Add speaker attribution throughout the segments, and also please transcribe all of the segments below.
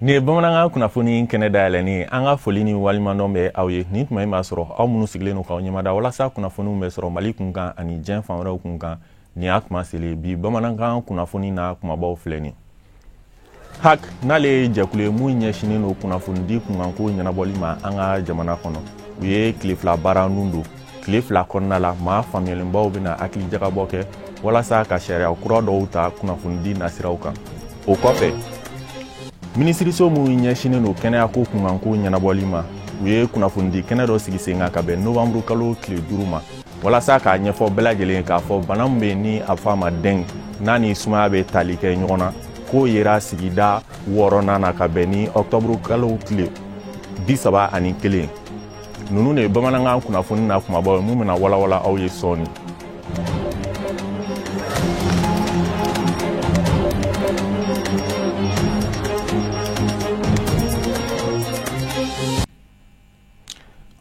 Speaker 1: Ni bamanankan kunnafoni kɛnɛ dayɛlɛni an ka foli ni walimadɔn bɛ aw ye ni tuma b'a sɔrɔ aw minnu sigilen k'aw ɲɛmada walasa kunnafoniw bɛ sɔrɔ Mali kunkan ani diɲɛ fan wɛrɛw kunkan ni y'a kuma seli bi bamanankan kunnafoni na kumabaw filɛ ni HAC n'ale ye jɛkulu ye mun ɲɛsinen don kunnafonidi kunkanko ɲɛnabɔli ma an ka jamana kɔnɔ u ye tile fila baara nun don tile fila kɔnɔna la maa faamuyalenbaw bɛna hakili jagabɔ kɛ walasa ka sariya kura dɔw ta kunnafonidi nasiraw kan o kɔfɛ minisiriso mun ɲɛsinen don kɛnɛyako kunkanko ɲɛnabɔli ma u ye kunnafonidi kɛnɛ dɔ sigi sen kan ka bɛn novembre kalo tile 5 ma walasa k'a ɲɛfɔ bɛɛ lajɛlen k'a fɔ bana min bɛ ni a fɔ a ma dengue n'a ni sumaya bɛ tali kɛ ɲɔgɔn na k'o yera sigida 6nan na ka bɛn ni octobre kalo tile 31 ninnu de ye bamanankan kunnafoni na kumabaw mun bɛna walawala aw ye sɔɔni.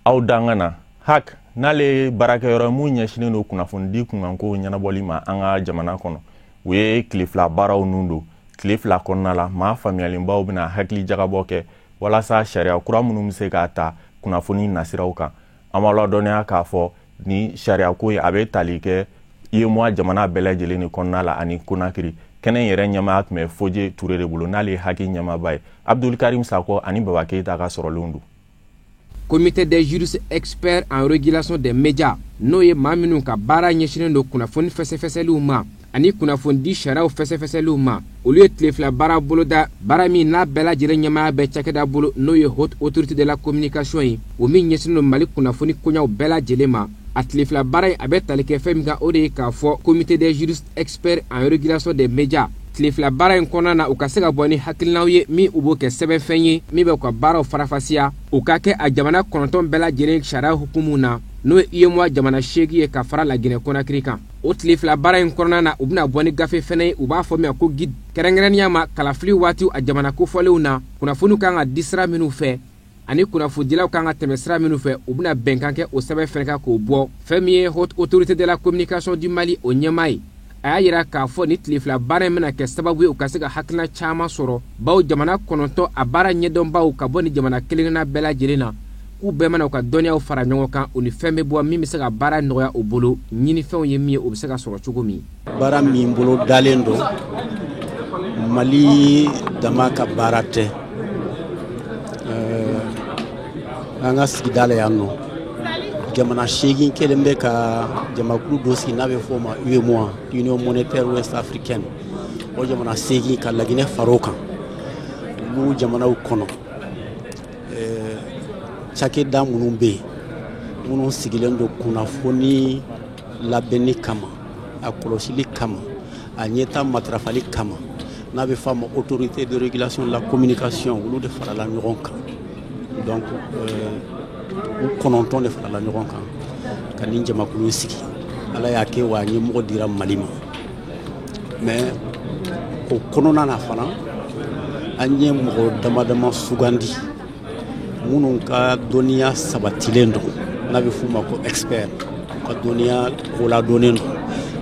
Speaker 1: aw dangana HAC n'ale baarakɛyɔrɔ mun ɲɛsinen don kunnafonidi kunkanko ɲɛnabɔli ma an ka jamana kɔnɔ u ye tile fila baaraw nun don tile fila kɔnɔna la maa faamuyalenbaw bɛna hakili jagabɔ kɛ walasa sariya kura minnu bɛ se k'a ta kunnafoni nasiraw kan an b'a ladɔnniya k'a fɔ ni sariya ko ye a bɛ tali kɛ UEMOA jamana bɛɛ lajɛlen de kɔnɔna la ani Konakiri kɛnɛ yɛrɛ ɲɛmaa tun bɛ Fodje Ture de bolo n'ale ye HAC ɲɛmaaba ye Abdul Karim Sako ani Baba Keita ka sɔrɔlenw don.
Speaker 2: Comité des juristes experts en régulation des médias n'o ye maa minnu ka baara ɲɛsinen don kunnafoni fɛsɛfɛsɛliw ma ani kunnafonidi sariyaw fɛsɛfɛsɛliw ma olu ye tile fila baara boloda baara min n'a bɛɛ lajɛlen ɲɛmaaya bɛ cakɛda bolo n'o ye haute autorité de la communication ye o min ɲɛsinen don Mali kunnafoni koɲaw bɛɛ lajɛlen ma a tile fila baara in a bɛ tali kɛ fɛn min kan o de ye k'a fɔ comité des juristes experts en régulation des médias tile fila baara in kɔnɔna na u ka se ka bɔ ni hakilinaw ye min u b'o kɛ sɛbɛnfɛn ye min bɛ u ka baaraw farafasiya u ka kɛ a jamana 9 bɛɛ lajɛlen sariya hukumu na n'o ye UEMOA jamana 8 ye ka fara Laginɛ Konakiri kan o tile fila baara in kɔnɔna na u bɛna bɔ ni gafe fɛnɛ ye u b'a fɔ min ko guide kɛrɛnkɛrɛnnenya ma kalafili waatiw a jamana kofɔlenw na kunnafoniw kan ka di sira minnu fɛ ani kunnafonidilaw kan ka tɛmɛ sira minnu fɛ u bɛna bɛnkan kɛ o sɛbɛn fɛnɛ kan k'o bɔ fɛn min ye haute autorité de la communication du Mali o ɲɛmaa ye a y'a yira k'a fɔ ni tile fila baara in bɛna kɛ sababu ye u ka se ka hakilina caman sɔrɔ baw jamana 9 a baara ɲɛdɔnbaw ka bɔ ni jamana kelenna bɛɛ lajɛlen na k'u bɛɛ mana u ka dɔnniyaw fara ɲɔgɔn kan u ni fɛn bɛ bɔ min bɛ se ka baara nɔgɔya u bolo ɲinifɛnw ye min ye o bɛ se ka sɔrɔ cogo min.
Speaker 3: baara min bolo dalen don Mali dama ka baara tɛ an ka sigida la yan nɔ jamana 8 kelen bɛ ka jamakulu dɔ sigi n'a bɛ fɔ o ma UEMOA Union monétaire ouest africaine o jamana 8 ka Laginɛ far'o kan olu jamanaw kɔnɔ cakɛda minnu bɛ yen minnu sigilen don kunnafoni labɛnni kama a kɔlɔsili kama a ɲɛta matarafali kama n'a bɛ fɔ a ma autorité de régulation de la communication olu de farala ɲɔgɔn kan donc u 9 de farala ɲɔgɔn kan ka nin jamakulu sigi ala y'a kɛ wa ɲɛmɔgɔ dira Mali ma mais o kɔnɔna na fana an ye mɔgɔ damadama sugandi minnu ka dɔnniya sabatilen don n'a bɛ f'u ma ko expert ka dɔnniya koladɔnnen don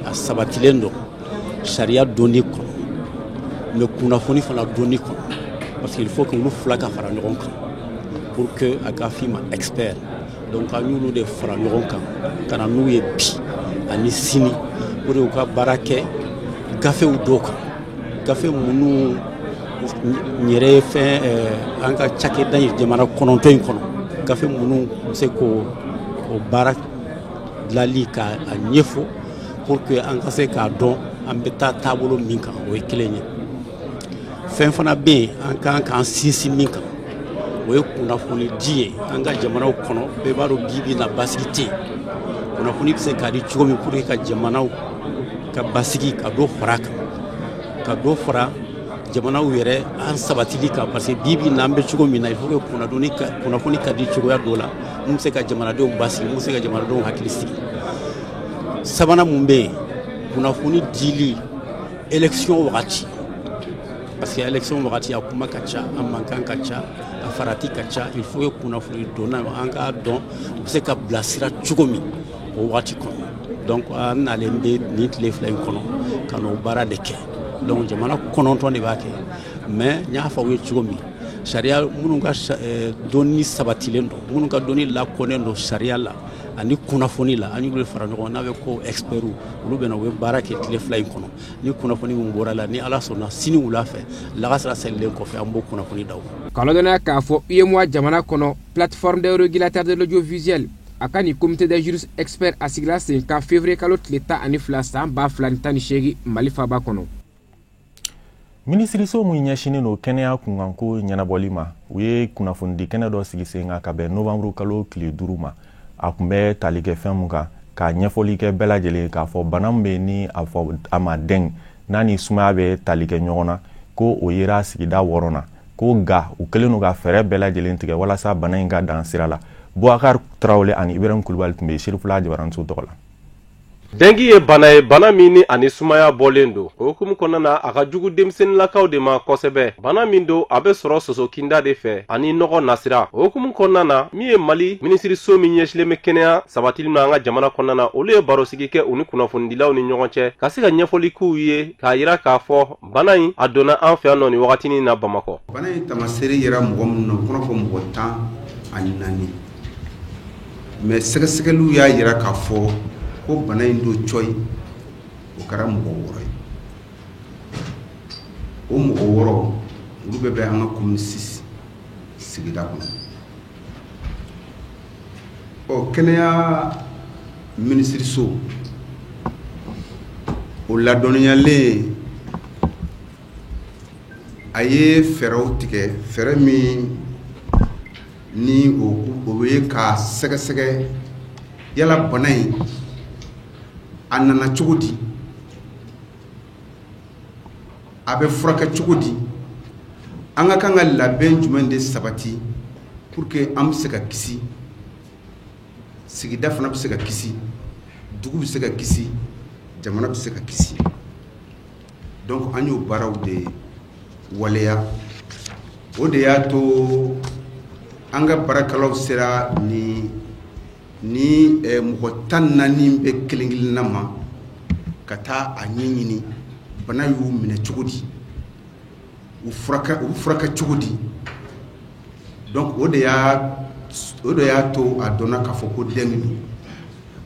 Speaker 3: a sabatilen don sariya donni kɔnɔ mais kunnafoni fana donni kɔnɔ parce qu'il faut que olu fila ka fara ɲɔgɔn kan pour que a ka f'i ma expert donc an y'olu de fara ɲɔgɔn kan ka na n'u ye bi ani sini pour que u ka baara kɛ gafew dɔw kan gafe minnu yɛrɛ ye fɛn an ka cakɛda ye jamana 9 in kɔnɔ gafe minnu bɛ se k'o baara dilanli k'a ɲɛfɔ pour que an ka se k'a dɔn an bɛ taa taabolo min kan o ye kelen ye fɛn fana bɛ yen an kan k'an sinsin min kan o ye kunnafoni di ye an ka jamanaw kɔnɔ bɛɛ b'a dɔn bi na basigi tɛ yen kunnafoni bɛ se k'a di cogo min pour que ka jamanaw ka basigi ka dɔ fara kan ka dɔ fara jamanaw yɛrɛ an sabatili kan parce que bi na an bɛ cogo min na il faut que kunnafoni ka di cogoya dɔ la mun bɛ se ka jamanadenw basigi mun bɛ se ka jamanadenw hakili sigi sabanan mun bɛ yen kunnafoni dili élection wagati parce que élection wagati a kuma ka ca a mankan ka ca a farati ka ca il faut que kunnafoni donna an k'a dɔn u bɛ se ka bilasira cogo min o wagati kɔnɔ donc an nalen bɛ nin tile fila in kɔnɔ ka n'o baara de kɛ donc jamana 9 de b'a kɛ mais n y'a fɔ aw ye cogo min sariya minnu ka dɔnni sabatilen don minnu ka dɔnni lakɔnen don sariya la ani kunnafoni la an y'olu fara ɲɔgɔn n'a bɛ ko expert olu bɛna u bɛ baara kɛ tile fila in kɔnɔ ni kunnafoni min bɔra la ni ala sɔnna sini wula fɛ lagasara selilen kɔfɛ an b'o kunnafoni d'aw ma. K'a
Speaker 2: lɔdɔnya k'a fɔ UEMOA jamana kɔnɔ plateforme des régulateurs de l'audiovisuel a ka nin comité des juristes experts a sigila sen kan février kalo tile 12 san 2018 Mali faaba kɔnɔ.
Speaker 1: Minisiriso mun ɲɛsinen no kɛnɛya kunkanko ɲɛnabɔli ma u ye kunnafonidi kɛnɛ dɔ sigi sen kan ka bɛn novembre kalo tile 5 ma a kun bɛ tali kɛ fɛn mun kan ka ɲɛfɔli kɛ bɛɛ lajɛlen k'a fɔ bana min bɛ ni a fɔ a ma dɛng n'a ni sumaya bɛ tali kɛ ɲɔgɔn na ko o yera sigida 6 na ko nka u kɛlen no ka fɛɛrɛ bɛɛ lajɛlen tigɛ walasa bana in ka dan sira la. Bouakar Traoré ani Ibrahim Kulibali tun bɛ Sherifula Jabaranso tɔgɔ la.
Speaker 4: Dengi ye bana min ni ani sumaya bɔlen don. O hukumu kɔnɔna na a ka jugu denmisɛnnilakaw de ma kosɛbɛ. Bana min don a bɛ sɔrɔ sosokinda de fɛ ani nɔgɔ nasira. O hukumu kɔnɔna na min ye Mali minisiriso min ɲɛsilen bɛ kɛnɛya sabatili ma an ka jamana kɔnɔna na olu ye barosigi kɛ u ni kunnafonidilaw ni ɲɔgɔn cɛ ka se ka ɲɛfɔli k'u ye k'a yira k'a fɔ bana in a donna an fɛ yan nɔ nin wagatinin na Bamakɔ.
Speaker 5: Bana in tamasere yɛrɛ mɔgɔ minnu na kɔnɔ fɔ mɔgɔ 14 mais sɛgɛsɛgɛliw y'a yira k'a fɔ ko bana in do coy o kɛra mɔgɔ 6 ye o mɔgɔ 6 olu bɛɛ bɛ an ka commune 6 sigida kɔnɔ ɔ kɛnɛya minisiriso o ladɔnniyalen a ye fɛɛrɛw tigɛ fɛɛrɛ min ni o bɛ ka sɛgɛsɛgɛ yala bana in a nana cogo di a bɛ furakɛ cogo di an ka kan ka labɛn jumɛn de sabati pour que an bɛ se ka kisi sigida fana bɛ se ka kisi dugu bɛ se ka kisi jamana bɛ se ka kisi donc an y'o baaraw de waleya o de y'a to an ka baarakɛlaw sera ni mɔgɔ 14 bɛ kelen-kelenna ma ka taa a ɲɛɲini bana y'u minɛ cogo di u furakɛ cogo di donc o de y'a to a dɔnna k'a fɔ ko dengue don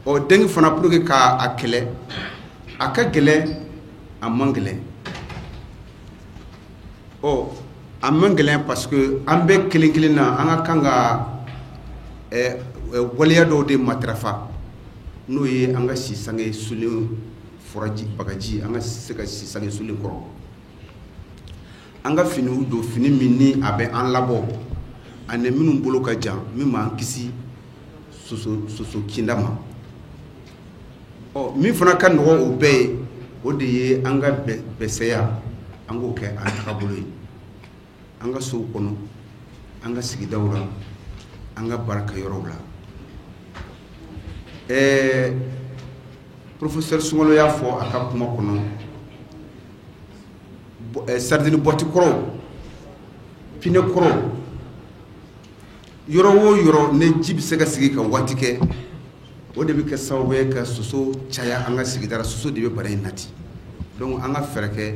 Speaker 5: ɔ dengue fana pour que k'a kɛlɛ a ka gɛlɛn a man gɛlɛn ɔ a man gɛlɛn parce que an bɛ kelen-kelenna an ka kan ka waleya dɔw de matarafa n'o ye an ka sisange sulen furaji bagaji an ka se ka sisange sulen kɔrɔ an ka finiw don fini min ni a bɛ an labɔ ani minnu bolo ka jan min b'an kisi soso kinda ma ɔ min fana ka nɔgɔn o bɛɛ ye o de ye an ka bɛsɛya an k'o kɛ an tagabolo ye an ka sow kɔnɔ an ka sigidaw la an ka baarakɛyɔrɔw la professeur Sungalo y'a fɔ a ka kuma kɔnɔ sardine boîte kɔrɔ pine kɔrɔ yɔrɔ o yɔrɔ ne ji bɛ se ka sigi ka waati kɛ o de bɛ kɛ sababu ye ka soso caya an ka sigida la soso de bɛ bana in nati donc an ka fɛɛrɛ kɛ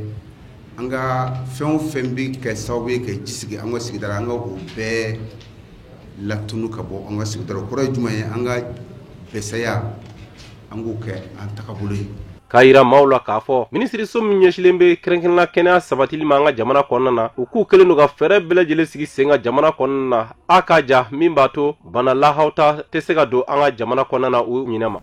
Speaker 5: an ka fɛn o fɛn bɛ kɛ sababu ye ka ji sigi an ka sigida la an ka o bɛɛ latunu ka bɔ an ka sigida la o kɔrɔ ye jumɛn ye an ka bɛsɛya an k'o kɛ an tagabolo ye
Speaker 4: k'a yira maaw la k'a fɔ minisiriso min ɲɛsilen bɛ kɛrɛnkɛrɛnna kɛnɛya sabatili ma an ka jamana kɔnɔna na u k'u kelen don ka fɛɛrɛ bɛɛ lajɛlen sigi sen ka jamana kɔnɔna na a k'a ja min b'a to bana lahawta tɛ se ka don an ka jamana kɔnɔna na u ɲinɛ ma.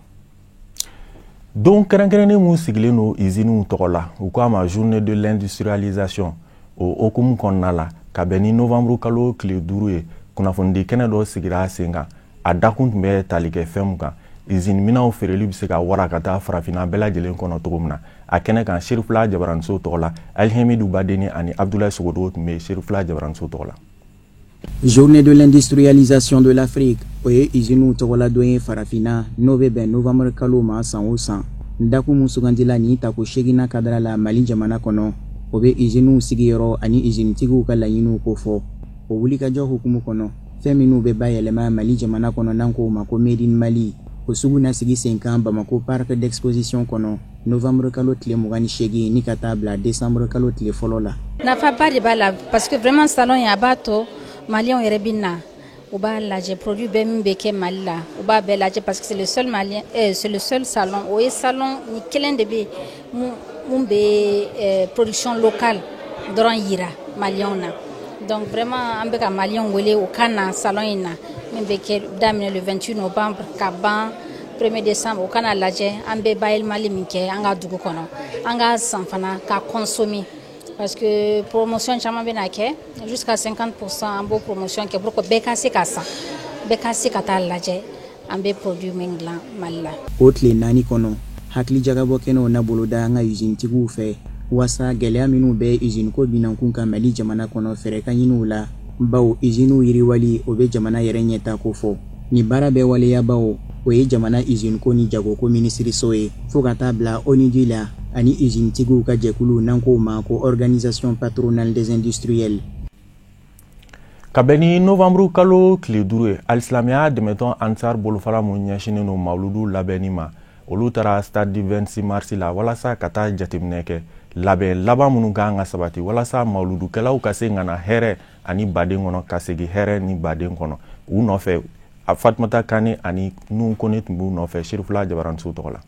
Speaker 1: don kɛrɛnkɛrɛnnen mun sigilen don usines tɔgɔ la u k'a ma journée de l'industrialisation o hokumu kɔnɔna la ka bɛn ni novembre kalo tile 5 ye kunnafonidi kɛnɛ dɔ sigira a sen kan a dakun tun bɛ tali kɛ fɛn mun kan usine minɛnw feereli bɛ se ka wara ka taa farafinna bɛɛ lajɛlen kɔnɔ cogo min na a kɛnɛ kan Sherifula Jabaranso tɔgɔ la Alihamidu Badeni ani Abdoulaye Sogodo tun bɛ Sherifula Jabaranso tɔgɔ la.
Speaker 6: Journée de l'industrialisation de l'Afrique o ye usines tɔgɔ la don ye farafinna n'o bɛ bɛn novembre kalo ma san o san dakun mun sugandila nin tako 8nan kadara la Mali jamana kɔnɔ o bɛ usines sigiyɔrɔ ani usinetigiw ka laɲiniw ko fɔ o wulikajɔ hukumu kɔnɔ fɛn minnu bɛ bayɛlɛma Mali jamana kɔnɔ n'an k'o ma ko Made in Mali o sugu nasigi sen kan Bamako parc d'exposition kono novembre kalo tile 28 ni ka taa bila décembre kalo tile fɔlɔ la.
Speaker 7: Nafaba de b'a la parce que vraiment salon in a b'a to maliyɛnw yɛrɛ bɛ na u b'a lajɛ produit bɛɛ min bɛ kɛ Mali la u b'a bɛɛ lajɛ parce que c'est le seul salon o ye salon ni kelen de bɛ mun bɛ production locale dɔrɔn yira maliyɛnw na donc vraiment an bɛ ka maliyɛnw wele u ka na salon in na min bɛ kɛ daminɛ le 28 novembre ka ban 1er décembre u kana lajɛ an bɛ bayɛlɛmali min kɛ an ka dugu kɔnɔ an ka san fana ka consommer parce que promotion caman bɛ na kɛ jusqu'à 50% an b'o promotion kɛ pour que bɛɛ ka se ka san bɛɛ ka se ka taa lajɛ an bɛ produit min dilan Mali la.
Speaker 6: O tile 4 kɔnɔ hakili jagabɔ kɛnɛw na boloda an ka usine tigiw fɛ wasa gɛlɛya minnu bɛ usine ko binankun ka Mali jamana kɔnɔ fɛrɛ ka ɲini u la bawo usine yiriwali o bɛ jamana yɛrɛ ɲɛta ko fɔ ni baara bɛ waleya bawo o ye jamana usine ko ni jago ko minisiriso ye fo ka taa bila ONUD la ani usine tigiw ka jɛkulu n'an ko ma ko organisation patronale des industriels.
Speaker 1: Kabeni novembre kalo tile 5 ye alisilamɛya dɛmɛtɔn Ansar bolofara mun ɲɛsinen no mawludu labɛnni ma olu taara stade du 26 mars la walasa ka taa jateminɛ kɛ labɛn laban minnu kan ka sabati walasa mawludukɛlaw ka se ŋana hɛrɛ ani baden kɔnɔ ka segi hɛrɛ ni baden kɔnɔ u nɔfɛ Fatumata Kane ani Nuhu Kone tun b'u nɔfɛ Sherifula Jabaranso tɔgɔ la.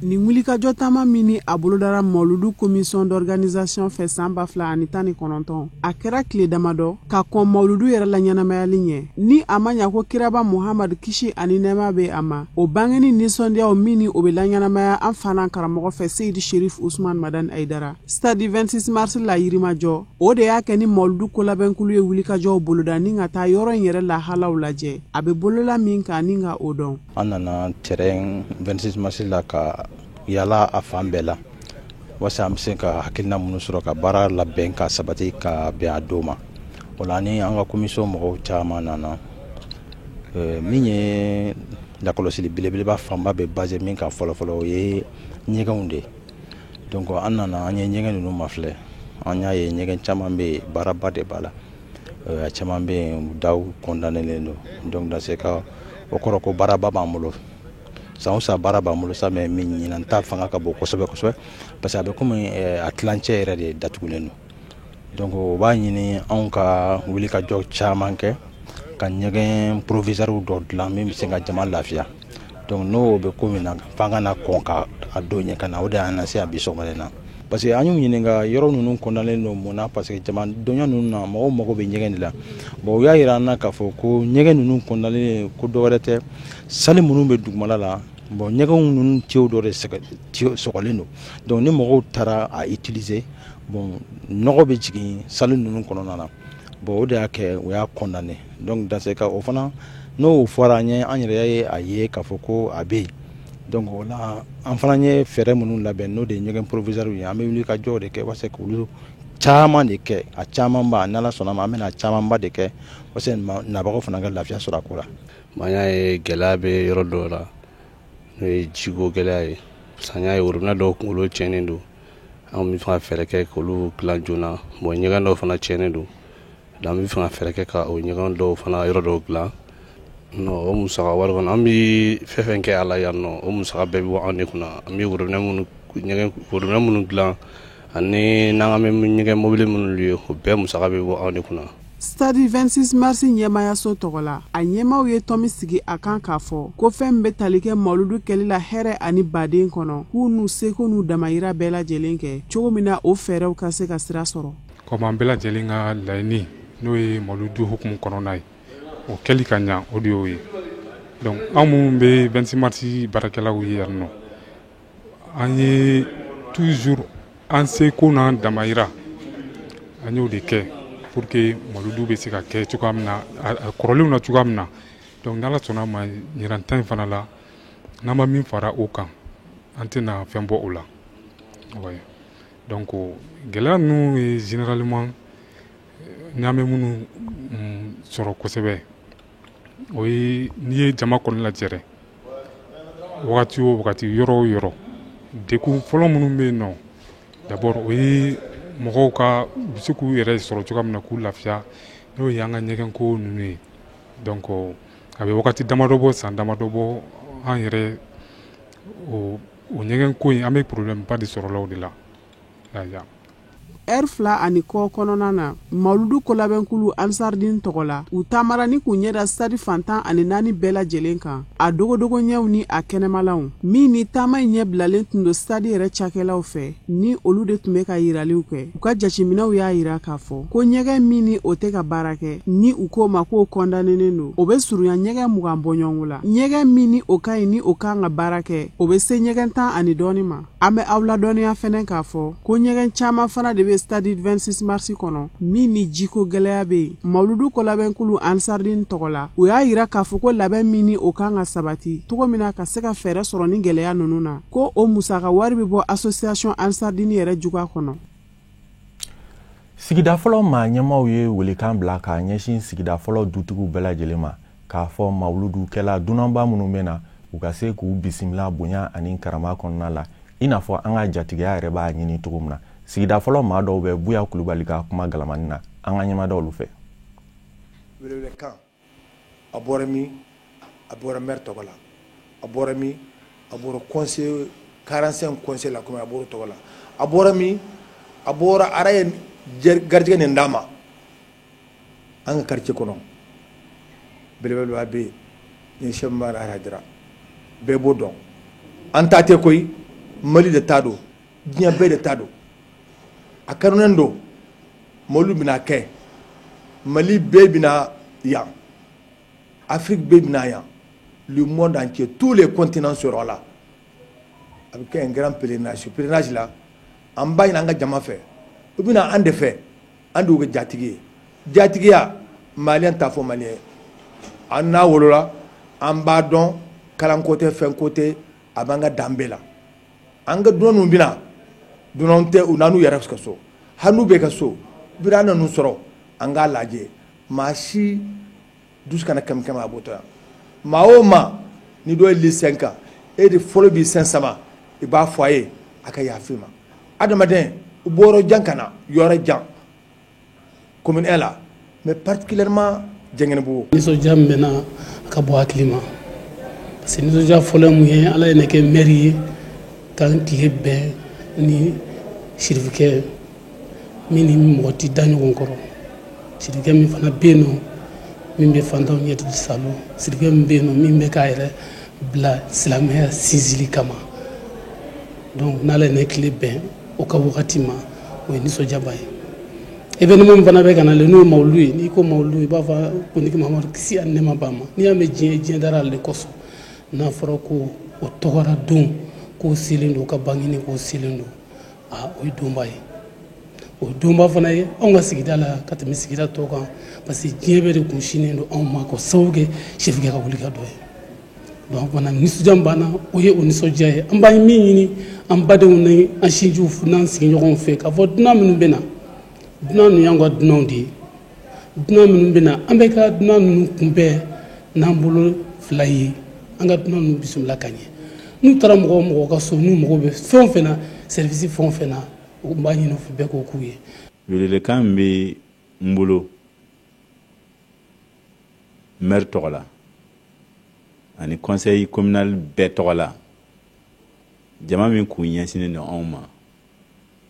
Speaker 8: Ni wulikajɔ taama min ni a bolodara Mawludu commission d'organisation fɛ san 2019 a kɛra tile damadɔ ka kɔn Mawludu yɛrɛ la ɲɛnamayali ɲɛ ni a ma ɲa ko kiraba Muhamadu kisi ani nɛɛma bɛ a ma o bangeni nisɔndiyaw min ni o bɛ la ɲɛnamaya an fana karamɔgɔ fɛ Seyidi Sherif Usman Madani Aidara stade 26 mars la yirimajɔ o de y'a kɛ ni Mawludu kolabɛnkulu ye wulikajɔw boloda ni ka taa yɔrɔ in yɛrɛ lahalaw lajɛ a bɛ bolola min kan ni ka o dɔn.
Speaker 9: An nana terrain 26 mars la ka yala a fan bɛɛ la wasa an bɛ se ka hakilina minnu sɔrɔ ka baara labɛn ka sabati ka bɛn a don ma o la ni an ka commission mɔgɔw caman nana min ye lakɔlɔsili belebeleba fanba bɛ basé min kan fɔlɔfɔlɔ o ye ɲɛgɛnw de donc an nana an ye ɲɛgɛn ninnu mafilɛ an y'a ye ɲɛgɛn caman bɛ yen baaraba de b'a la a caman bɛ yen daw condamnelen don donc dans ce cas o kɔrɔ ko baaraba b'an bolo san o san baara b'an bolo sa mais min ɲinan ta fanga ka bon kosɛbɛ kosɛbɛ parce que a bɛ komi a tilancɛ yɛrɛ de datugulen don donc o b'a ɲini anw ka wulikajɔ caman kɛ ka ɲɛgɛn provisoire dɔ dilan min bɛ se ka jama lafiya donc n'o bɛ ko min na f'an ka na kɔn ka a don ɲɛ ka na o de y'an lase a bi sɔgɔmada in na parce que an y'u ɲininka yɔrɔ ninnu kɔndalen don mun na parce que jama donya ninnu na mɔgɔw mago bɛ ɲɛgɛn de la bon u y'a yira an na k'a fɔ ko ɲɛgɛn ninnu kɔndalen ko dɔwɛrɛ tɛ sali minnu bɛ dugumala la bon ɲɛgɛnw ninnu tew dɔ de sɔgɔlen don donc ni mɔgɔw taara a utiliser bon nɔgɔ bɛ jigin sali ninnu kɔnɔna na bon o de y'a kɛ o y'a condamné donc dans ce cas o fana n'o fɔra an ye an yɛrɛ ye a ye k'a fɔ ko a bɛ yen donc o la an fana ye fɛɛrɛ minnu labɛn n'o de ye ɲɛgɛn provisoire ye an bɛ wuli ka jɔ de kɛ walasa k'olu caman de kɛ a camanba n'ala sɔnna ma an bɛna camanba de kɛ walasa nabagaw fana ka lafiya sɔrɔ a ko la.
Speaker 10: an y'a ye gɛlɛya bɛ yɔrɔ dɔw la n'o ye jiko gɛlɛya ye parce que an y'a ye worobinɛ dɔw kunkolo tiɲɛnen don an bɛ fɛ ka fɛɛrɛ kɛ k'olu dilan joona bon ɲɛgɛn dɔw fana tiɲɛnen don an bɛ fɛ ka fɛɛrɛ kɛ ka o ɲɛgɛn dɔw fana yɔrɔ dɔw dilan non o musaka wari kɔnɔ an bɛ fɛn fɛn kɛ a la yan nɔ o musaka bɛɛ bɛ bɔ anw de kunna an bɛ worobinɛ minnu dilan ani n'an ka bɛ ɲɛgɛn mobili minnu ye o bɛɛ musaka bɛ bɔ anw de kunna.
Speaker 8: stade 26 mars ɲɛmayaso tɔgɔ la a ɲɛmaw ye tɔmi sigi a kan k'a fɔ ko fɛn bɛ tali kɛ Mawludu kɛli la hɛrɛ ani baden kɔnɔ k'u n'u seko n'u damayira bɛɛ lajɛlen kɛ cogo min na o fɛɛrɛw ka se ka sira sɔrɔ.
Speaker 11: Comme an bɛɛ lajɛlen ka laɲini n'o ye Mawludu hukumu kɔnɔna ye o kɛli ka ɲa o de y'o ye donc an minnu bɛ 26 mars baarakɛlaw ye yan nɔ an ye toujours an seko n'an damayira an y'o de kɛ pour que Mawludu bɛ se ka kɛ cogoya min na a kɔrɔlenw na cogoya min na donc n'ala sɔnna ma ɲinan ta in fana la n'an ma min fara o kan an tɛna fɛn bɔ o la donc gɛlɛya ninnu ye généralement n'an bɛ minnu sɔrɔ kosɛbɛ o ye n'i ye jama kɔnɔ lajɛ wagati o wagati yɔrɔ o yɔrɔ dekun fɔlɔ minnu bɛ yen nɔ d'abord o ye mɔgɔw ka bɛ se k'u yɛrɛ sɔrɔ cogoya min na k'u lafiya n'o ye an ka ɲɛgɛn ko ninnu ye donc a bɛ wagati damadɔ bɔ san damadɔ bɔ an yɛrɛ o ɲɛgɛn ko in an bɛ problème ba de sɔrɔla o de la ya
Speaker 8: fila ani kɔ kɔnɔna na Mawuludu kolabɛnkulu Ansardin tɔgɔ la u taamara ni k'u ɲɛda stade fantan ani 4 bɛɛ lajɛlen kan a dogodogoɲɛw ni a kɛnɛmalanw min ni taama in ɲɛ bilalen tun do stade yɛrɛ cakɛlaw fɛ ni olu de tun bɛ ka yiraliw kɛ u ka jateminɛw y'a yira k'a fɔ ko ɲɛgɛn min ni o tɛ ka baara kɛ ni u k'o ma k'o kɔndanenen do o bɛ surunya ɲɛgɛn 20 bɔɲɔgɔnko la ɲɛgɛn min ni o ka ɲi ni o kan ka baara kɛ o bɛ se ɲɛgɛn 10 ani dɔɔni ma an bɛ aw ladɔnniya fɛnɛ k'a fɔ ko ɲɛgɛn caman fana de bɛ stade 26 mars kɔnɔ min ni jiko gɛlɛya bɛ yen Mawuludu kolabɛnkulu Ansardin tɔgɔ la u y'a yira k'a fɔ ko labɛn min ni o kan ka sabati cogo min na ka se ka fɛɛrɛ sɔrɔ ni gɛlɛya ninnu na ko o musaka wari bɛ bɔ association Ansardin yɛrɛ juga kɔnɔ.
Speaker 1: Sigida fɔlɔ maa ɲɛmaaw ye welekan bila k'a ɲɛsin sigida fɔlɔ dutigiw bɛɛ lajɛlen ma k'a fɔ Mawuludu kɛla dunanba minnu bɛ na u ka se k'u bisimila bonya ani karama kɔnɔna la i n'a fɔ an ka jatigiya yɛrɛ b'a ɲini cogo min na. Sigida fɔlɔ maa dɔw bɛ Buya Kulubali ka kuma galamani na an ka ɲɛmaada olu fɛ.
Speaker 12: Welekan a bɔra min a bɔra maire tɔgɔ la a bɔra min a bɔra conseil 45 conseil la commune a bɔra tɔgɔ la a bɔra min a bɔra ara ye garijɛgɛ nin d'a ma an ka quartier kɔnɔ belebeleba bɛ yen ni Cheikh Mara Hadjara bɛɛ b'o dɔn an ta tɛ koyi Mali de ta don diɲɛ bɛɛ de ta don a kanunen do Mawuludu bɛna kɛ Mali bɛɛ bɛna yan Afrique bɛɛ bɛna yan le monde entier tous les continents seront là a bɛ kɛ un grand pèlerinage la an b'a ɲini an ka jama fɛ u bɛna an de fɛ an de y'u kɛ jatigi ye jatigiya maliyɛn t'a fɔ maliyɛn an n'a wolola an b'a dɔn kalanko tɛ fɛnko tɛ a b'an ka danbe la an ka dunan ninnu bɛna dunan tɛ u n'an yɛrɛ ka so hali n'u bɛ ka so bira ninnu sɔrɔ an k'a lajɛ maa si dusu kana kɛmɛ a b'o to yan maa o maa ni dɔ ye lycéen kan e de fɔlɔ b'i sen sama i b'a fɔ a ye a ka yafa i ma adamaden u bɔ yɔrɔ jan ka na yɔrɔ jan commune 1 la mais particulièrement Jɛngɛnɛbugu.
Speaker 13: Nisɔndiya min bɛ na a ka bɔ hakili ma parce que nisɔndiya fɔlɔ mun ye ala ye ne kɛ maire ye k'an tile bɛn ni sirifikɛ min ni mɔgɔ tɛ da ɲɔgɔn kɔrɔ sirifikɛ min fana bɛ yen nɔ min bɛ fantanw ɲɛtigi salon sirifikɛ min bɛ yen nɔ min bɛ k'a yɛrɛ bila silamɛya sinsinli kama donc n'ala ye ne tile bɛn o ka wagati ma o ye nisɔndiyaba ye événement min fana bɛ ka na le n'o ye Mawuludu ye n'i ko Mawuludu i b'a fɔ Kuntigi Mamadu kisi ani nɛɛma b'a ma n'i y'a mɛn diɲɛ dara ale de kosɔn n'a fɔra ko o tɔgɔra don k'o selen don ka bangini k'o selen don o ye donba ye o donba fana ye anw ka sigida la ka tɛmɛ sigida tɔw kan parce que diɲɛ bɛɛ de kun sinnen don anw ma k'o sababu kɛ sɛfikɛ ka wuli ka dɔ ye donc fana nisɔndiya min b'an na o ye o nisɔndiya ye an b'a min ɲini an badenw ni an sinjiw n'an sigiɲɔgɔnw fɛ k'a fɔ dunan minnu bɛ na dunan ninnu y'an ka dunanw de ye dunan minnu bɛ na an bɛ ka dunan ninnu kunbɛn n'an bolo fila ye an ka dunan ninnu bisimila ka ɲɛ n'u taara mɔgɔ o mɔgɔ ka so n'u mago bɛ fɛn o fɛn na service fɛn o fɛn na u b'a ɲini u fɛ bɛɛ k'o k'u ye.
Speaker 14: Welewelekan min bɛ n bolo maire tɔgɔ la ani conseil communal bɛɛ tɔgɔ la jama min k'u ɲɛsinnen don anw ma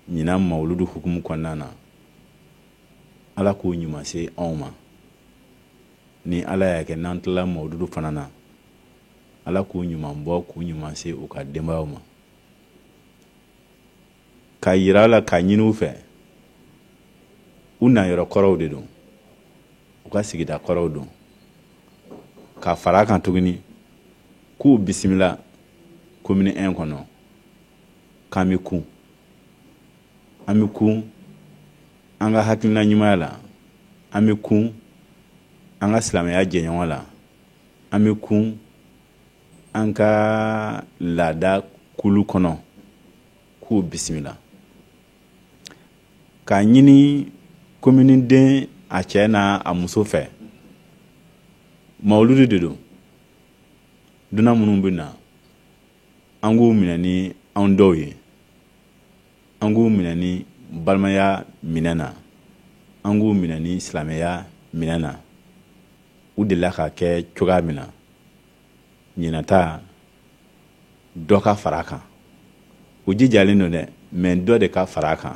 Speaker 14: ɲinan Mawuludu hukumu kɔnɔna na ala k'o ɲuman se anw ma ni ala y'a kɛ n'an tilala Mawuludu fana na ala k'u ɲuman bɔ k'u ɲuman se u ka denbayaw ma ka yira la ka ɲini u fɛ u na yɔrɔ kɔrɔw de don u ka sigida kɔrɔw don ka fara kan tuguni k'u bisimila commune 1 kɔnɔ k'an bɛ kun an bɛ kun an ka hakilina ɲumanya la an bɛ kun an ka silamɛya jɛɲɔgɔn la an bɛ kun an ka laada kulu kɔnɔ k'u bisimila k'a ɲini commune den a cɛ n'a a muso fɛ Mawuludu de don dunan minnu bɛ na an k'u minɛ ni anw dɔw ye an k'u minɛ ni balimaya minɛ na an k'u minɛ ni silamɛya minɛ na u delila ka kɛ cogoya min na ɲinata dɔ ka fara kan u jijalen don dɛ mais dɔ de ka fara kan.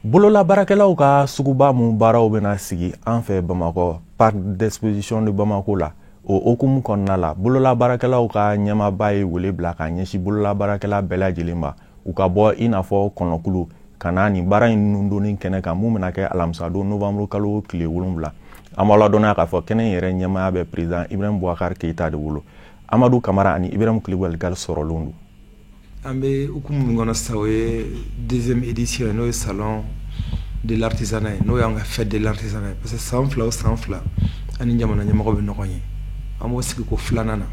Speaker 1: bolola baarakɛlaw ka suguba mun baaraw bena sigi an fɛ Bamakɔ parc d'exposition de Bamako la o okumu kɔnɔna la bolola baarakɛlaw ka ɲɛmaaba ye wele bila ka ɲɛsi bolola baarakɛla bɛɛ lajɛlen ma u ka bɔ i n'a fɔ kɔnɔkulu ka na nin baara in nundonni kɛnɛ kan mun bena kɛ alamisadon novembre kalo tile 7 an b'a ladɔnniya k'a fɔ kɛnɛ yɛrɛ ɲɛmaya bɛ président Ibrahim Boubacar Keita de bolo. Amadou Kamara ani Ibrahim Kulibali gal sɔrɔlen don.
Speaker 15: An bɛ hukumu min kɔnɔ sisan o ye deuxième édition n'o ye salon de l'artisanat ye n'o y'an ka fête de l'artisanat ye parce que san fila o san fila an ni jamana ɲɛmɔgɔ bɛ ɲɔgɔn ye an b'o sigi ko filanan na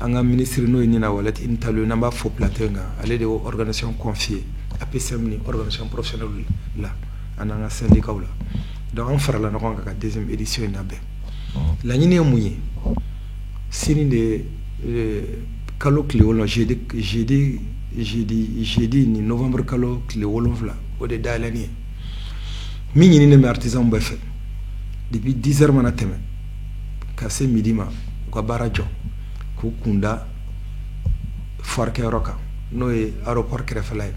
Speaker 15: an ka ministre n'o ye Nina Wallet Intalo n'an b'a fɔ plateau in kan ale de y'o organisation confiée APCM ni organisation professionnelle la an n'an ka syndicats la donc an farala ɲɔgɔn kan ka deuxième édition in labɛn laɲini ye mun ye sini de kalo tile 7 jeudi ni novembre kalo tile 7 o de dayɛlɛni ye min ɲininen bɛ artisan bɛɛ fɛ depuis 10 heures mana tɛmɛ ka se midi ma u ka baara jɔ k'u kunda foire-kɛyɔrɔ kan n'o ye aéroport kɛrɛfɛla ye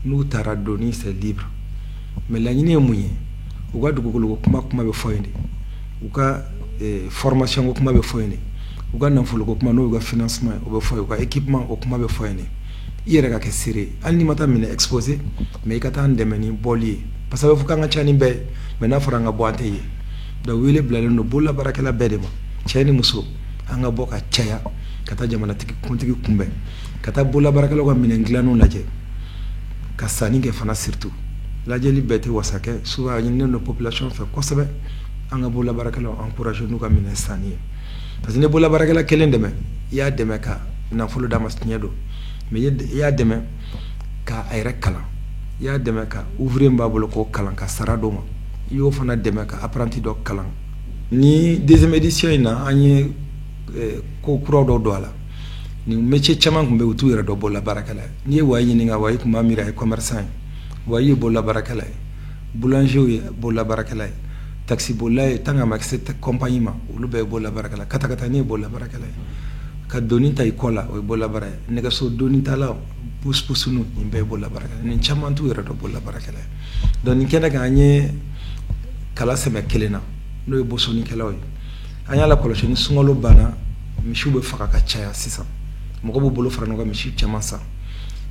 Speaker 15: n'u taara doni c'est libre mais laɲini ye mun ye u ka dugukolo ko kuma bɛ fɔ yen de u ka formation ko kuma bɛ fɔ yen de u ka nafolo ko kuma n'o ka financement o bɛ fɔ yen u ka équipement o kuma bɛ fɔ yen de i yɛrɛ ka kɛ seere hali ni ma taa minɛ exposé mais i ka taa an dɛmɛ ni bɔli ye parce que a bɛ fɔ k'an ka ca ni bɛɛ ye mais n'a fɔra an ka bɔ an tɛ ye donc wele bilalen don bolola baarakɛla bɛɛ de ma cɛ ni muso an ka bɔ ka caya ka taa jamanatigi kuntigi kunbɛn ka taa bolola baarakɛlaw ka minɛn dilanniw lajɛ ka sanni kɛ fana surtout lajɛli bɛɛ tɛ wasa kɛ souvent a ɲininen don population fɛ kosɛbɛ an ka bolola baarakɛlaw encourager n'u ka minɛn sanni ye parce que ni bolola baarakɛla kelen dɛmɛ i y'a dɛmɛ ka nafolo d'a ma tiɲɛ don mais i y'a dɛmɛ ka a yɛrɛ kalan i y'a dɛmɛ ka ouvrier b'a bolo k'o kalan ka sara d'o ma i y'o fana dɛmɛ ka apprenti dɔ kalan ni deuxième édition in na an ye ko kuraw dɔ don a la ni métier caman tun bɛ u t'u yɛrɛ dɔn bolola baarakɛla ye n'i ye Wayi ɲininka Wayi tun b'a miiri a ye commerçant ye Wayi ye bolola baarakɛla ye boulanger ye bolola baarakɛla ye taxi bolila ye tant que a ma se compagnie ma olu bɛɛ ye bolola baarakɛla katakatani ye bolola baarakɛla ye ka doni ta i kɔ la o ye bolola baara ye nɛgɛso doni tala puspusunu nin bɛɛ ye bolola baarakɛla nin caman t'u yɛrɛ dɔn bolola baarakɛla ye donc nin kɛnɛ kan an ye kala sɛmɛ kelen na n'o ye bosonikɛlaw ye an y'a lakɔlɔsi ni sunkalo banna misiw bɛ faga ka caya sisan mɔgɔ b'u bolo fara ɲɔgɔn kan misi caman san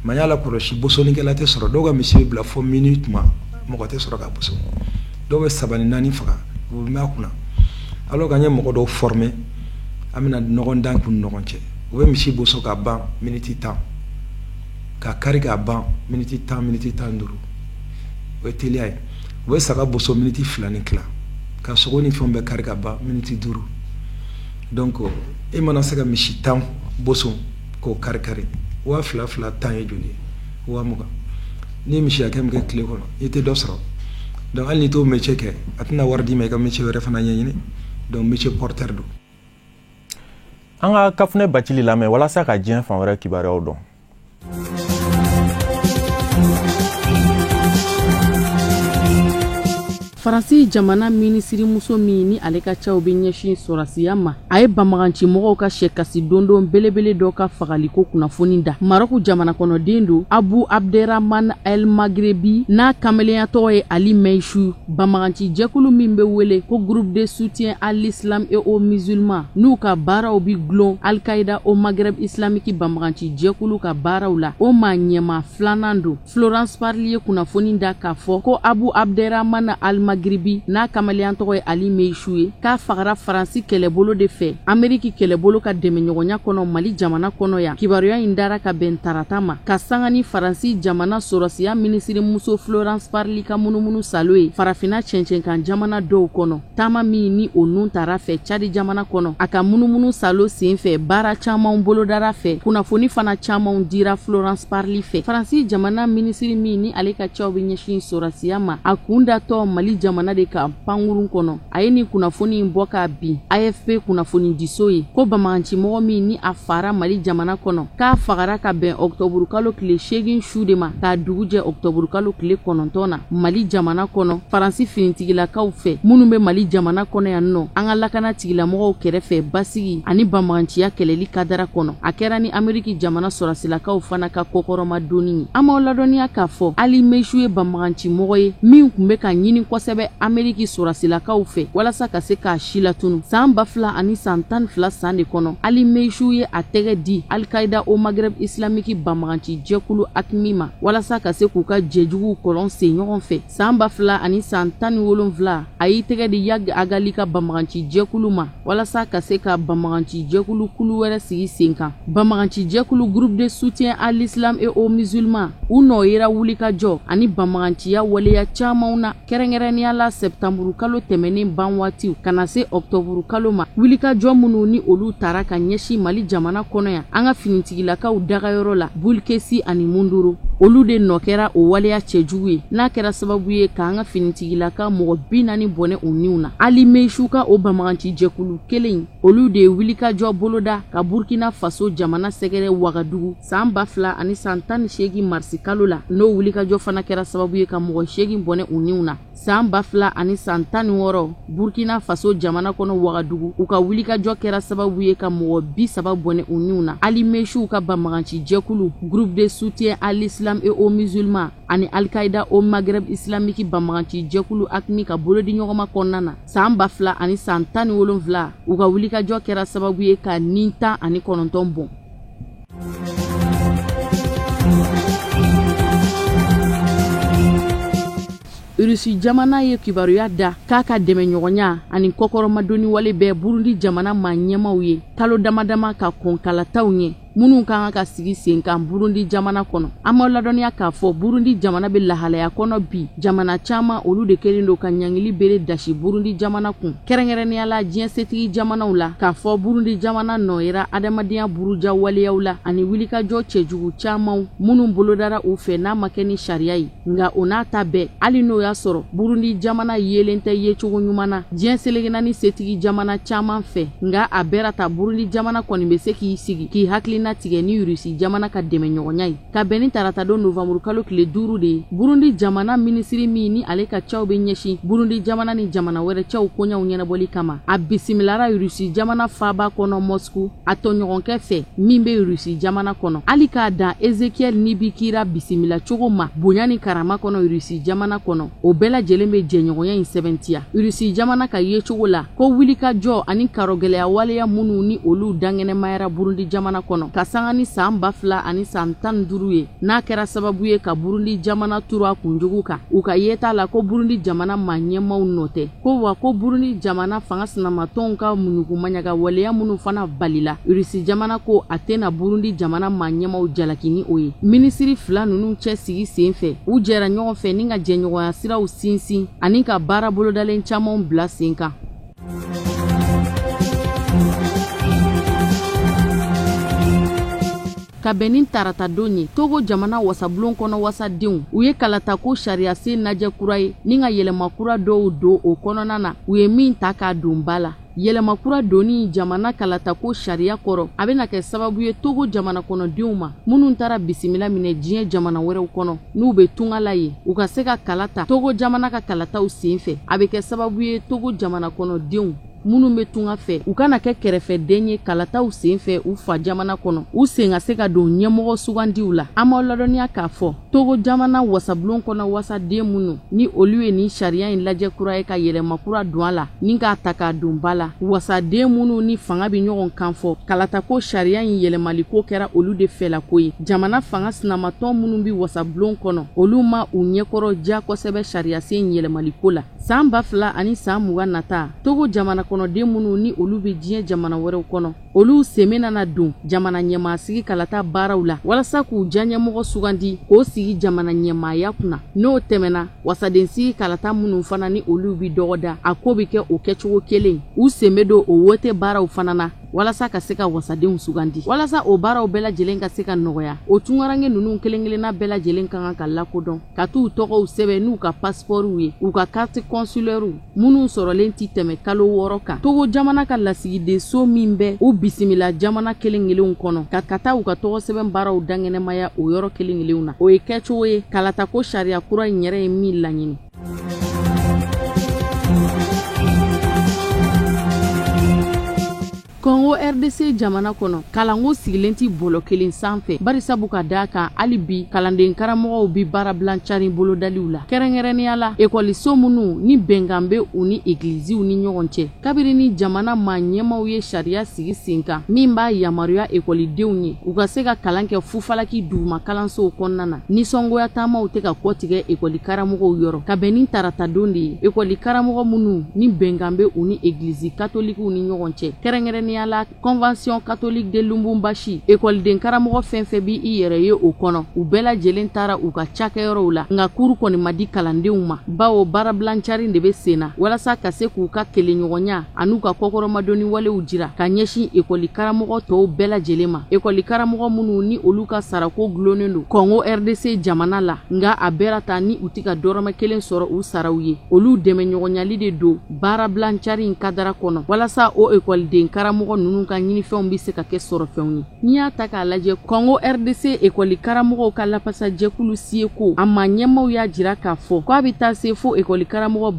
Speaker 15: mais an y'a lakɔlɔsi bosonikɛla tɛ sɔrɔ dɔw ka misi bɛ bila fɔ minute ma mɔgɔ tɛ sɔrɔ ka boso dɔw bɛ 3 ni 4 faga u bɛ mɛn a kunna alors qu'an ye mɔgɔ dɔw former an bɛna ɲɔgɔn dan k'u ni ɲɔgɔn cɛ u bɛ misi boso ka ban minute 10 ka kari ka ban minute 10 minute 15 o ye teliya ye u bɛ saga boso minute 2 ni tila ka sogo ni fɛnw bɛɛ kari ka ban minute 5 donc e mana se ka misi 10 boso k'o kari kari 2000 10 ye joli ye 20,000 ni misi hakɛ min kɛ tile kɔnɔ i tɛ dɔ sɔrɔ donc hali ni t'o métier kɛ a tɛna wari d'i ma i ka métier wɛrɛ fana ɲɛɲini donc métier porteur don.
Speaker 1: An ka Kafunɛ Bacili lamɛn walasa ka diɲɛ fan wɛrɛ kibaruyaw dɔn.
Speaker 16: Faransi jamana minisiri muso min ni ale ka cɛw bɛ ɲɛsin sɔrasiya ma a ye bamaganci mɔgɔw ka sɛkasi dondon belebele dɔ ka fagaliko kunnafoni da Maroku jamana kɔnɔden do Abu Abderrahman El Magrebi n'a kamelenya tɔgɔ ye Ali Meishu bamaganci jɛkulu min bɛ wele ko groupe de soutien à l'islam et aux musulmans n'u ka baaraw bi gulon Al-Qaïda au Maghreb islamique bamaganci jɛkulu ka baaraw la o ma ɲɛma filanan do Florence Parly ye kunnafoni da k'a fɔ ko Abu Abderrahman Al Magribi n'a kamaleyan tɔgɔ ye Ali Meishu ye k'a fagara Faransi kɛlɛbolo de fɛ Ameriki kɛlɛbolo ka dɛmɛɲɔgɔnya kɔnɔ Mali jamana kɔnɔ ya kibaruya in dara ka bɛn tarata ma ka sanga ni Faransi jamana sɔrɔsiya minisiri muso Florence Parly ka munumunu salo ye farafina cɛncɛnkan jamana dɔw kɔnɔ taama min ni o nun tara fɛ Cadi jamana kɔnɔ a ka munumunu salo sen fɛ baara camanw bolodara fɛ kunnafoni fana camanw dira Florence Parly fɛ Faransi jamana minisiri min ni ale ka cɛw bɛ ɲɛsin sɔrɔsiya ma a kun datɔ Mali jamana de ka pangurun kono aye ni kunafoni bɔ ka bin AFP kunafoni diso ye ko bamaganci mɔgɔ min ni a fara Mali jamana kono k'a fagara ka bɛn octobre kalo tile 8 su de ma k'a dugu jɛ octobre kalo tile 9 na Mali jamana kono Faransi finitigilakaw fɛ minnu bɛ Mali jamana kono yan nɔ an ka lakana tigilamɔgɔw kɛrɛfɛ basigi ani bamaganciya kɛlɛli kadara kono a kɛra ni Ameriki jamana sɔrasilakaw fana ka kokɔrɔma doni ye an b'aw ladɔnniya k'a fɔ Ali Mechu ye bamaganci mɔgɔ ye min kun bɛ ka ɲini kosɛbɛ Ameriki sɔrasilakaw fɛ walasa ka se k'a si latunu san 2000 ani san 12 san de kɔnɔ Ali Mechu ye a tɛgɛ di Al-Qaida o Maghreb Islamiki bamaganci jɛkulu AQMI ma walasa ka se k'u ka jɛjuguw kɔlɔn sen ɲɔgɔn fɛ san 2000 ani san 17 a y'i tɛgɛ di Yag Agali ka bamaganci jɛkulu ma walasa ka se ka bamaganci jɛkulu kulu wɛrɛ sigi sen kan bamaganci jɛkulu groupe de soutien à l'islam et aux musulmans u nɔ yera wulikajɔ ani bamaganciya waleya camanw na kɛrɛnkɛrɛnnenya la septamburu kalo tɛmɛnen ban waatiw kana se octobre kalo ma wulikajɔ minnu ni olu tara ka ɲɛsin Mali jamana kɔnɔ yan an ka finitigilakaw dagayɔrɔ la Bulkesi ani Munduru olu de nɔ kɛra o waleya cɛjugu ye n'a kɛra sababu ye k'an ka finitigilaka mɔgɔ 40 bɔnɛ u niw na Ali Mechu ka o bamaganci jɛkulu kelen olu de ye wulikajɔ boloda ka Burkina Faso jamana sɛgɛrɛ Wagadugu san 2000 ani san 18 marisi kalo la n'o wulikajɔ fana kɛra sababu ye ka mɔgɔ 8 bɔnɛ u niw na san 2000 ani san 16 Burkina Faso jamana kɔnɔ Wagadugu u ka wulikajɔ kɛra sababu ye ka mɔgɔ 30 bɔnɛ u niw na Ali Mechu ka bamaganci jɛkulu groupe de soutien à l'islam et aux musulmans ani Al-Qaida o Maghreb Islamiki bamaganci jɛkulu AQMI ka bolodi ɲɔgɔnma kɔnɔna na san 2000 ani san 17 u ka wulikajɔ kɛra sababu ye ka nin 19 bɔn Rusi jamana ye kibaruya da k'a ka dɛmɛ ɲɔgɔnya ani kɔkɔrɔmadoni wale bɛɛ Burundi jamana maa ɲɛmaw ye kalo damadama ka kɔnkalataw ɲɛ minnu kan ka sigi sen kan Burundi jamana kɔnɔ an b'aw ladɔnniya k'a fɔ Burundi jamana bɛ lahalaya kɔnɔ bi jamana caman olu de kɛlen don ka ɲangili bere dasi Burundi jamana kun kɛrɛnkɛrɛnnenya la diɲɛ setigi jamanaw la k'a fɔ Burundi jamana nɔyera adamadenya buruja waleyaw la ani wulikajɔ cɛjugu camanw minnu bolodara u fɛ n'a ma kɛ ni sariya ye nka o n'a ta bɛɛ hali n'o y'a sɔrɔ Burundi jamana yelen tɛ yecogo ɲuman na diɲɛ selegena ni setigi jamana caman fɛ nka a bɛɛ ta Burundi jamana kɔni bɛ se k'i sigi k'i hakili tigɛ ni Rusi jamana ka dɛmɛ ɲɔgɔnya ye ka bɛn ni tarata don novembre kalo tile 5 de ye Burundi jamana minisiri min ni ale ka cɛw bɛ ɲɛsin Burundi jamana ni jamana wɛrɛ cɛw koɲɛw ɲɛnabɔli kama a bisimilara Rusi jamana faaba kɔnɔ Moscou a tɔɲɔgɔnkɛ fɛ min bɛ Rusi jamana kɔnɔ hali k'a dan Ezekiel Nibikira bisimila cogo ma bonya ni karama kɔnɔ Rusi jamana kɔnɔ o bɛɛ lajɛlen bɛ jɛɲɔgɔnya in sɛbɛntiya Rusi jamana ka ye cogo la ko wulikajɔ ani karɔgɛlɛya waleya minnu ni olu dangɛnɛmayara Burundi jamana kɔnɔ ka sanga ni san 2000 ani san 15 ye n'a kɛra sababu ye ka Burundi jamana turu a kunjugu kan u ka yeta la ko Burundi jamana maa ɲɛmaw nɔ tɛ ko wa ko Burundi jamana fanga sinamatɔnw ka muɲugumaɲaga waleya minnu fana balila Rusi jamana ko a tɛna Burundi jamana maa ɲɛmaw jalaki ni o ye minisiri 2 ninnu cɛ sigi sen fɛ u jɛra ɲɔgɔn fɛ ni ka jɛɲɔgɔnya siraw sinsin ani ka baara bolodalen camanw bila sen kan ka bɛn ni tarata don ye Togo jamana wasabulon kɔnɔ wasadenw u ye kalata ko sariya sen lajɛ kura ye ni ka yɛlɛma kura dɔw don o kɔnɔna na u ye min ta k'a don ba la yɛlɛma kura doni jamana kalata ko sariya kɔrɔ a bɛna kɛ sababu ye Togo jamana kɔnɔdenw ma minnu taara bisimila minɛ diɲɛ jamana wɛrɛw kɔnɔ n'u bɛ tunga la ye u ka se ka kalata Togo jamana ka kalataw sen fɛ a bɛ kɛ sababu ye Togo jamana kɔnɔdenw minnu bɛ tunga fɛ u kana kɛ kɛrɛfɛden ye kalataw sen fɛ u fa jamana kɔnɔ u sen ka se ka don ɲɛmɔgɔ sugandiw la an b'aw ladɔnniya k'a fɔ Togo jamana wasabulon kɔnɔ wasaden minnu ni olu ye ni sariya in lajɛ kura ye ka yɛlɛma kura don a la ni k'a ta k'a don ba la wasaden minnu ni fanga bɛ ɲɔgɔn kan fɔ kalata ko sariya in yɛlɛmali ko kɛra olu de fɛlako ye jamana fanga sinamatɔn minnu bɛ wasabulon kɔnɔ olu ma u ɲɛkɔrɔ diya kosɛbɛ sariya sen yɛlɛmali ko la san 2000 ani san 20 nata Togo jamana kɔnɔden minnu ni olu bɛ diɲɛ jamana wɛrɛw kɔnɔ olu sɛmɛ nana don jamana ɲɛmaasigi kalata baaraw la walasa k'u diya ɲɛmɔgɔ sugandi k'o sigi jamana ɲɛmaaya kunna n'o tɛmɛna wasadensigi kalata minnu fana ni olu bɛ dɔgɔda a ko bɛ kɛ o kɛcogo kelen u sɛmɛ don o wote baaraw fana na walasa ka se ka wasadenw sugandi walasa o baaraw bɛɛ lajɛlen ka se ka nɔgɔya o tungarange ninnu kelen-kelenna bɛɛ lajɛlen ka kan ka lakodɔn ka t'u tɔgɔw sɛbɛn n'u ka paspɔriw ye u ka carte consulaire minnu sɔrɔlen ti tɛmɛ kalo 6 kan Togo jamana ka lasigiden so min bɛ u bisimila jamana kelen-kelenw kɔnɔ ka taa u ka tɔgɔ sɛbɛn baaraw dangɛnɛmaya o yɔrɔ kelen-kelenw na o ye kɛcogo ye kalata ko sariya kura in yɛrɛ ye min laɲini Kongo RDC jamana kɔnɔ kalango sigilen ti bolo kelen sanfɛ barisabu ka da kan hali bi kalanden karamɔgɔw bi baarablancari bolodaliw la kɛrɛnkɛrɛnnenya la ekɔliso minnu ni bɛnkan bɛ u ni egiliziw ni ɲɔgɔn cɛ kabiri ni jamana maa ɲɛmaw ye sariya sigi sen kan min b'a yamaruya ekɔlidenw ye u ka se ka kalan kɛ fufalaki duguma kalansow kɔnɔna na nisɔngoya taamaw tɛ ka kɔtigɛ ekɔli karamɔgɔw yɔrɔ ka bɛn ni taratadon de ye ekɔli karamɔgɔ minnu ni bɛnkan bɛ u ni egilizi katolikiw ni ɲɔgɔn cɛ kɛrɛnkɛrɛnnenya la Convention catholique de Lubumbashi écoleden karamɔgɔ fɛn fɛn bi i yɛrɛ ye o kɔnɔ u bɛɛ lajɛlen taara u ka cakɛyɔrɔw la nka kuru kɔni ma di kalandenw ma bawo baarablancari de bɛ senna walasa ka se k'u ka kelenɲɔgɔnya an'u ka kɔkɔrɔmadɔni walew jira ka ɲɛsin ekɔli karamɔgɔ tɔw bɛɛ lajɛlen ma ekɔli karamɔgɔ minnu ni olu ka sarako gulonnen don Kongo RDC jamana la nka a bɛɛ ta ni u ti ka dɔrɔmɛ kelen sɔrɔ u saraw ye olu dɛmɛɲɔgɔnyali de don baarablancari in kadara kɔnɔ walasa o ekɔliden karamɔgɔ ninnu ka ɲinifɛnw bi se ka kɛ sɔrɔfɛnw ye n'i y'a ta k'a lajɛ Kongo RDC ekɔli karamɔgɔw ka lapasajɛkulu sieko a ma ɲɛmaw y'a jira k'a fɔ k'a bɛ taa se fo ekɔli karamɔgɔ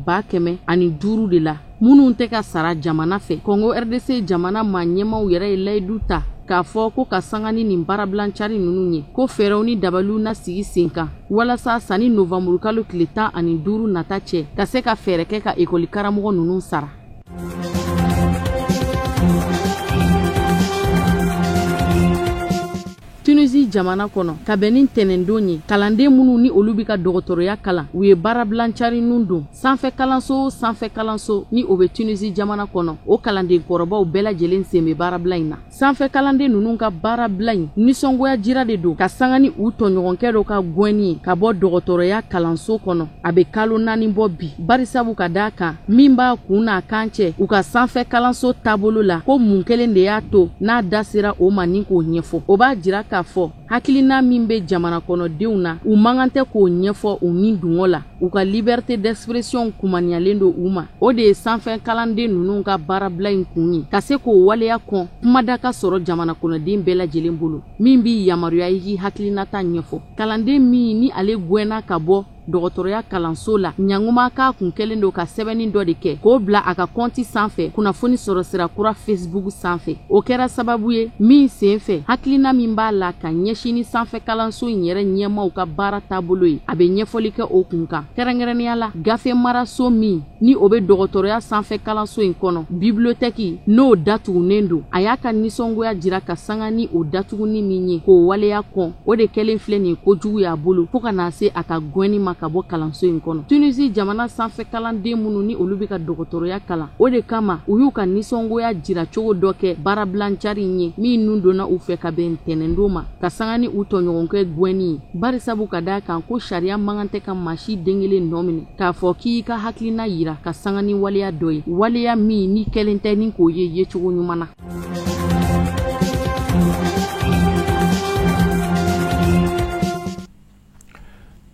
Speaker 16: 105 de la minnu tɛ ka sara jamana fɛ Kongo RDC jamana ma ɲɛmaw yɛrɛ ye layidu ta k'a fɔ ko ka sanga ni nin baarablancari ninnu ye ko fɛɛrɛw ni dabaliw na sigi sen kan walasa sani novamburu kalo tile 15 nata cɛ ka se ka fɛɛrɛ kɛ ka ekɔli karamɔgɔ ninnu sara. Tunisie jamana kɔnɔ ka bɛn ni tɛnɛndon ye kalanden minnu ni olu bi ka dɔgɔtɔrɔya kalan u ye baarablancari nun don sanfɛ kalanso ni o bɛ Tunisie jamana kɔnɔ o kalanden kɔrɔbaw bɛɛ lajɛlen sen bɛ baarabla in na sanfɛ kalanden ninnu ka baarabla in nisɔngoya jira de don ka sanga ni u tɔɲɔgɔnkɛ dɔ ka gɛnni ye ka bɔ dɔgɔtɔrɔya kalanso kɔnɔ a bɛ kalo 4 bɔ bi barisabu ka da kan min b'a kun n'a kan cɛ u ka sanfɛ kalanso taabolo la ko mun kelen de y'a to n'a da sera o ma ni k'o ɲɛfɔ o b'a jira k'a fɔ hakilina min bɛ jamana kɔnɔdenw na u mankan tɛ k'o ɲɛfɔ u ni dungo la u ka liberté d'expression kumaniyalen don u ma o de ye sanfɛ kalanden ninnu ka baarabla in kun ye ka se k'o waleya kɔn kumada ka sɔrɔ jamana kɔnɔden bɛɛ lajɛlen bolo min b'i yamaruya i k'i hakilinata ɲɛfɔ kalanden min ni ale gwɛnna ka bɔ dɔgɔtɔrɔya kalanso la ɲanguma k'a kun kelen don ka sɛbɛnni dɔ de kɛ k'o bila a ka kɔnti sanfɛ kunnafoni sɔrɔ sira kura Facebook sanfɛ o kɛra sababu ye min sen fɛ hakilina min b'a la ka ɲɛsin ni sanfɛ kalanso in yɛrɛ ɲɛmaw ka baara taabolo ye a bɛ ɲɛfɔli kɛ o kun kan kɛrɛnkɛrɛnnenya la gafe maraso min ni o bɛ dɔgɔtɔrɔya sanfɛ kalanso in kɔnɔ bibliotɛki n'o datugunen don a y'a ka nisɔngoya jira ka sanga ni o datuguni min ye k'o waleya kɔn o de kɛlen filɛ nin kojugu y'a bolo fo ka na se a ka gɛnni ma ka bɔ kalanso in kɔnɔ Tunisie jamana sanfɛ kalanden minnu ni olu bɛ ka dɔgɔtɔrɔya kalan o de kama u y'u ka nisɔngoya jira cogo dɔ kɛ baarablancari in ye min nun donna u fɛ ka bɛn ntɛnɛndon ma ka sanga ni u tɔɲɔgɔnkɛ gɛnni ye barisabu ka da kan ko sariya mankan tɛ ka maa si den kelen nɔ minɛ k'a fɔ k'i ka hakilina yira ka sanga ni waleya dɔ ye waleya min ni kɛlen tɛ ni k'o ye yecogo ɲuman na.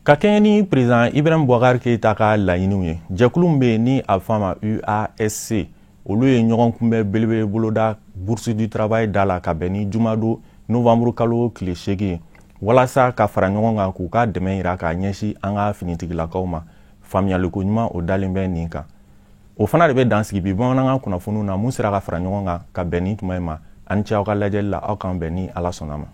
Speaker 1: Ka kɛɲɛ ni président Ibrahim Boubacar Keïta ka laɲiniw ye jɛkulu min bɛ ni a fɔ a ma UASC olu ye ɲɔgɔn kunbɛn belebele boloda bourse du travail da la ka bɛn ni jumado novembre kalo tile 8 ye walasa ka fara ɲɔgɔn kan k'u ka dɛmɛ yira ka ɲɛsin an ka finitigilakaw ma faamuyaliko ɲuman o dalen bɛ nin kan o fana de bɛ dan sigi bi bamanankan kunnafoniw na mun sera ka fara ɲɔgɔn kan ka bɛn ni tuma in ma ani ce aw ka lajɛli la aw kan bɛn ni Ala sɔnna ma.